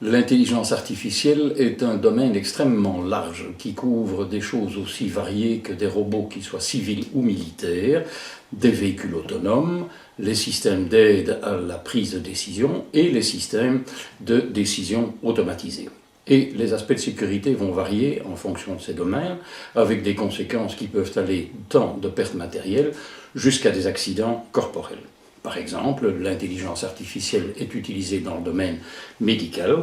L'intelligence artificielle est un domaine extrêmement large qui couvre des choses aussi variées que des robots qui soient civils ou militaires, des véhicules autonomes, les systèmes d'aide à la prise de décision et les systèmes de décision automatisés. Et les aspects de sécurité vont varier en fonction de ces domaines, avec des conséquences qui peuvent aller tant de pertes matérielles jusqu'à des accidents corporels. Par exemple, l'intelligence artificielle est utilisée dans le domaine médical.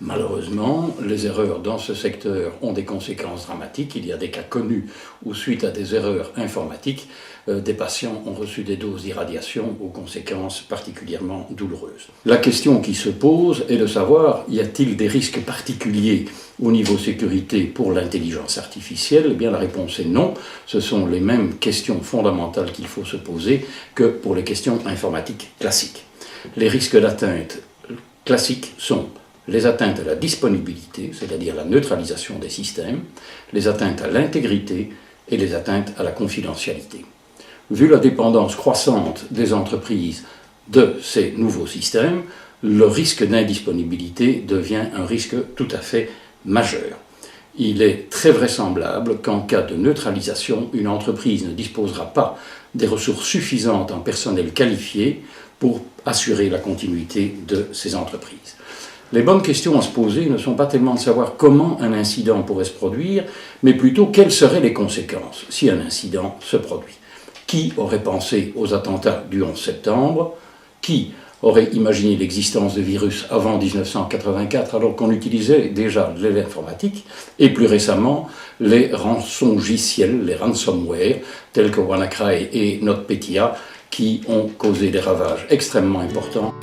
Malheureusement, les erreurs dans ce secteur ont des conséquences dramatiques. Il y a des cas connus où, suite à des erreurs informatiques, des patients ont reçu des doses d'irradiation aux conséquences particulièrement douloureuses. La question qui se pose est de savoir, y a-t-il des risques particuliers au niveau sécurité pour l'intelligence artificielle? Eh bien, la réponse est non. Ce sont les mêmes questions fondamentales qu'il faut se poser que pour les questions informatiques classiques. Les risques d'atteinte classiques sont les atteintes à la disponibilité, c'est-à-dire la neutralisation des systèmes, les atteintes à l'intégrité et les atteintes à la confidentialité. Vu la dépendance croissante des entreprises de ces nouveaux systèmes, le risque d'indisponibilité devient un risque tout à fait majeur. Il est très vraisemblable qu'en cas de neutralisation, une entreprise ne disposera pas des ressources suffisantes en personnel qualifié pour assurer la continuité de ces entreprises. Les bonnes questions à se poser ne sont pas tellement de savoir comment un incident pourrait se produire, mais plutôt quelles seraient les conséquences si un incident se produit. Qui aurait pensé aux attentats du 11 septembre? Qui aurait imaginé l'existence de virus avant 1984 alors qu'on utilisait déjà l'informatique et plus récemment les rançongiciels, les ransomware tels que WannaCry et NotPetya qui ont causé des ravages extrêmement importants.